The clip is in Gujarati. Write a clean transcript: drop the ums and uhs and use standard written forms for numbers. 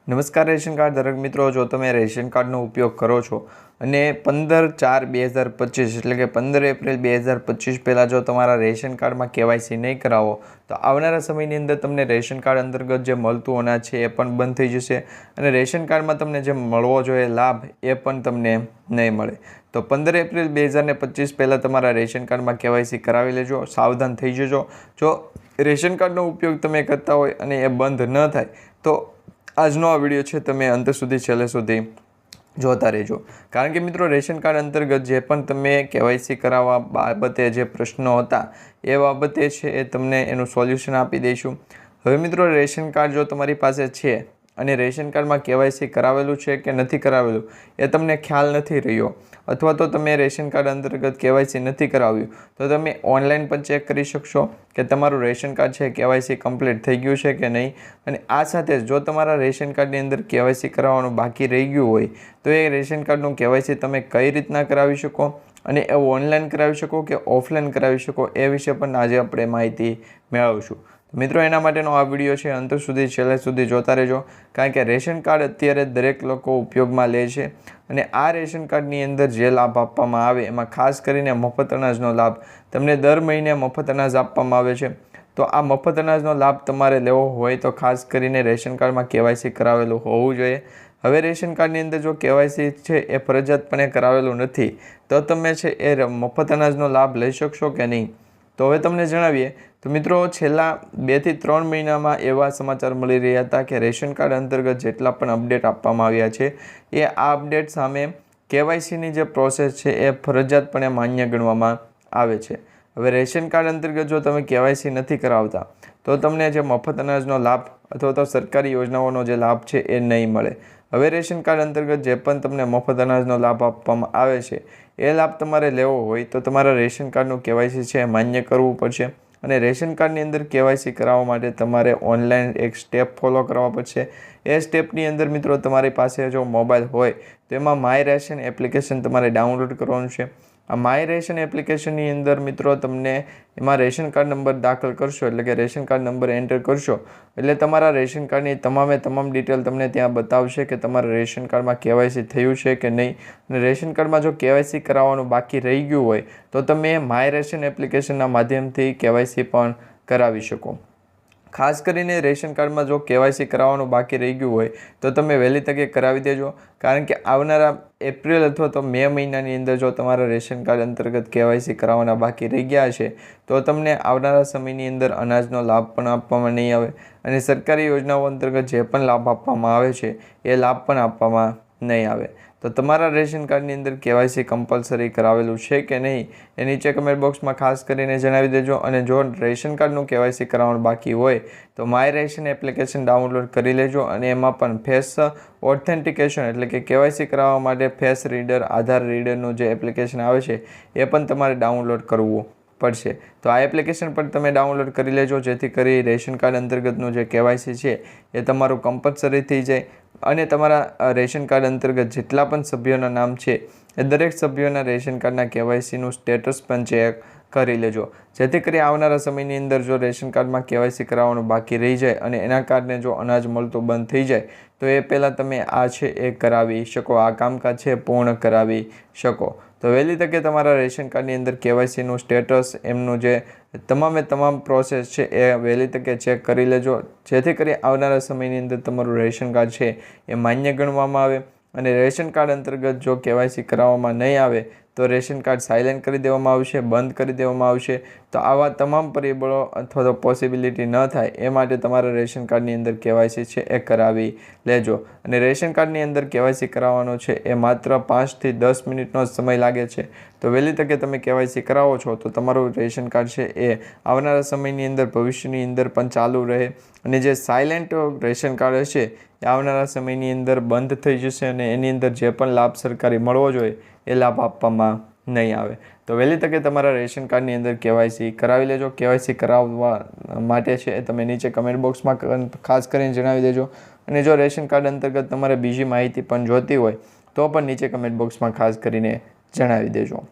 નમસ્કાર રેશન કાર્ડ ધારક મિત્રો, જો તમે રેશન કાર્ડનો ઉપયોગ કરો છો અને 15/4/2025 એટલે કે 15 એપ્રિલ 2025 પહેલાં જો તમારા રેશન કાર્ડમાં કેવાયસી નહીં કરાવો તો આવનારા સમયની અંદર તમને રેશન કાર્ડ અંતર્ગત જે મળતું અનાજ છે એ પણ બંધ થઈ જશે અને રેશન કાર્ડમાં તમને જે મળવો જોઈએ લાભ એ પણ તમને નહીં મળે. તો 15 એપ્રિલ 2025 પહેલાં તમારા રેશન કાર્ડમાં કેવાયસી કરાવી લેજો, સાવધાન થઈ જજો. જો રેશન કાર્ડનો ઉપયોગ તમે કરતા હોય અને એ બંધ ન થાય તો આજનો આ વિડીયો છે તમે અંત સુધી છેલ્લે સુધી જોતા રહેજો. કારણ કે મિત્રો, રેશન કાર્ડ અંતર્ગત જે પણ તમે કેવાયસી કરાવવા બાબતે જે પ્રશ્નો હતા એ બાબતે છે એ તમને એનું સોલ્યુશન આપી દઈશું. હવે મિત્રો, રેશન કાર્ડ જો તમારી પાસે છે અને રેશન કાર્ડમાં કેવાયસી કરાવેલું છે કે નથી કરાવેલું એ તમને ખ્યાલ નથી રહ્યો, અથવા તો તમે રેશન કાર્ડ અંતર્ગત કેવાયસી નથી કરાવ્યું, તો તમે ઓનલાઈન પણ ચેક કરી શકશો કે તમારું રેશન કાર્ડ છે કેવાયસી કમ્પ્લીટ થઈ ગયું છે કે નહીં. અને આ સાથે જો તમારા રેશન કાર્ડની અંદર કેવાયસી કરાવવાનું બાકી રહી ગયું હોય તો એ રેશન કાર્ડનું કેવાયસી તમે કઈ રીતના કરાવી શકો અને એ ઓનલાઈન કરાવી શકો કે ઓફલાઈન કરાવી શકો એ વિશે પણ આજે આપણે માહિતી મેળવીશું. મિત્રો, એના માટેનો આ વિડીયો છે અંત સુધી છેલ્લે સુધી જોતા રહેજો. કારણ કે રેશન કાર્ડ અત્યારે દરેક લોકો ઉપયોગમાં લે છે અને આ રેશન કાર્ડની અંદર જે લાભ આપવામાં આવે એમાં ખાસ કરીને મફત અનાજનો લાભ તમને દર મહિને મફત અનાજ આપવામાં આવે છે. તો આ મફત અનાજનો લાભ તમારે લેવો હોય તો ખાસ કરીને રેશન કાર્ડમાં કેવાયસી કરાવેલું હોવું જોઈએ. હવે રેશન કાર્ડની અંદર જો કેવાયસી છે એ ફરજિયાતપણે કરાવેલું નથી તો તમે છે એ મફત અનાજનો લાભ લઈ શકશો કે નહીં. તો હવે તમને જણાવીએ તો મિત્રો, છેલ્લા 2 થી 3 મહિનામાં એવા સમાચાર મળી રહ્યા હતા કે રેશન કાર્ડ અંતર્ગત જેટલા પણ અપડેટ આપવામાં આવ્યા છે એ આ અપડેટ સામે કેવાયસીની જે પ્રોસેસ છે એ ફરજિયાતપણે માન્ય ગણવામાં આવે છે. હવે રેશન કાર્ડ અંતર્ગત જો તમે કેવાયસી નથી કરાવતા તો તમને જે મફત અનાજનો લાભ અથવા તો સરકારી યોજનાઓનો જે લાભ છે એ નહીં મળે. હવે રેશન કાર્ડ અંતર્ગત જે પણ તમને મફત અનાજનો લાભ આપવામાં આવે છે એ લાભ તમારે લેવો હોય તો તમારા રેશન કાર્ડનું કેવાયસી છે એ માન્ય કરવું પડશે. અને રેશન કાર્ડની અંદર કેવાયસી કરાવવા માટે તમારે ઓનલાઈન એક સ્ટેપ ફોલો કરવા પડશે. એ સ્ટેપની અંદર મિત્રો, તમારી પાસે જો મોબાઈલ હોય તો એમાં માય રેશન એપ્લિકેશન તમારે ડાઉનલોડ કરવાનું છે. આ માય રેશન એપ્લિકેશનની અંદર મિત્રો તમને એમાં રેશન કાર્ડ નંબર દાખલ કરશો એટલે કે રેશન કાર્ડ નંબર એન્ટર કરશો એટલે તમારા રેશન કાર્ડની તમામ ડિટેલ તમને ત્યાં બતાવશે કે તમારા રેશન કાર્ડમાં કેવાયસી થયું છે કે નહીં. અને રેશન કાર્ડમાં જો કેવાયસી કરાવવાનું બાકી રહી ગયું હોય તો તમે માય રેશન એપ્લિકેશનના માધ્યમથી કેવાયસી પણ કરાવી શકો. ખાસ કરીને રેશન કાર્ડમાં જો કેવાયસી કરાવવાનું બાકી રહી ગયું હોય તો તમે વહેલી તકે કરાવી દેજો. કારણ કે આવનારા એપ્રિલ અથવા તો મે મહિનાની અંદર જો તમારા રેશન કાર્ડ અંતર્ગત કેવાયસી કરાવવાના બાકી રહી ગયા છે તો તમને આવનારા સમયની અંદર અનાજનો લાભ પણ આપવામાં નહીં આવે અને સરકારી યોજનાઓ અંતર્ગત જે પણ લાભ આપવામાં આવે છે એ લાભ પણ આપવામાં નહીં આવે. તો તમારા રેશન કાર્ડની અંદર કેવાયસી કમ્પલસરી કરાવેલું છે કે નહીં એ નીચે કમેન્ટ બોક્સમાં ખાસ કરીને જણાવી દેજો. અને જો રેશન કાર્ડનું કેવાયસી કરાવવાનું બાકી હોય તો માય રેશન એપ્લિકેશન ડાઉનલોડ કરી લેજો અને એમાં પણ ફેસ ઓથેન્ટિકેશન એટલે કે કેવાયસી કરાવવા માટે ફેસ રીડર, આધાર રીડરનું જે એપ્લિકેશન આવે છે એ પણ તમારે ડાઉનલોડ કરવું પડશે. તો આ એપ્લિકેશન પણ તમે ડાઉનલોડ કરી લેજો જેથી કરી રેશન કાર્ડ અંતર્ગતનું જે કેવાયસી છે એ તમારું કમ્પલસરી થઈ જાય અને તમારા રેશન કાર્ડ અંતર્ગત જેટલા પણ સભ્યોના નામ છે એ દરેક સભ્યોના રેશન કાર્ડના કેવાયસીનું સ્ટેટસ પણ ચેક કરી લેજો જેથી કરી આવનારા સમયની અંદર જો રેશન કાર્ડમાં કેવાયસી કરાવવાનું બાકી રહી જાય અને એના કારણે જો અનાજ મળતું બંધ થઈ જાય તો એ પહેલાં તમે આ છે એ કરાવી શકો, આ કામકાજ છે પૂર્ણ કરાવી શકો. તો વહેલી તકે તમારા રેશન કાર્ડની અંદર કેવાયસીનું સ્ટેટસ એમનું જે તમામ પ્રોસેસ છે એ વહેલી તકે ચેક કરી લેજો જેથી કરી આવનારા સમયની અંદર તમારું રેશન કાર્ડ છે એ માન્ય ગણવામાં આવે. અને રેશન કાર્ડ અંતર્ગત જો કેવાયસી કરાવવામાં નહીં આવે તો રેશન કાર્ડ સાયલેન્ટ કરી દેવામાં આવશે, બંધ કરી દેવામાં આવશે. તો આવા તમામ પરિબળો અથવા તો પોસિબિલિટી ન થાય એ માટે તમારા રેશન કાર્ડની અંદર કેવાયસી છે એ કરાવી લેજો. અને રેશન કાર્ડની અંદર કેવાયસી કરાવવાનો છે એ માત્ર 5 થી 10 મિનિટનો જ સમય લાગે છે. તો વહેલી તકે તમે કેવાયસી કરાવો છો તો તમારું રેશન કાર્ડ છે એ આવનારા સમયની અંદર ભવિષ્યની અંદર પણ ચાલુ રહે અને જે સાયલેન્ટ રેશન કાર્ડ હશે એ આવનારા સમયની અંદર બંધ થઈ જશે અને એની અંદર જે પણ લાભ સરકારી મળવો જોઈએ એ લાભ આપવામાં નહીં આવે. તો વહેલી તકે તમારા રેશન કાર્ડની અંદર કેવાયસી કરાવી લેજો. કેવાયસી કરાવવા માટે છે એ તમે નીચે કમેન્ટ બોક્સમાં ખાસ કરીને જણાવી દેજો. અને જો રેશન કાર્ડ અંતર્ગત તમારે બીજી માહિતી પણ જોતી હોય તો પણ નીચે કમેન્ટ બોક્સમાં ખાસ કરીને જણાવી દેજો.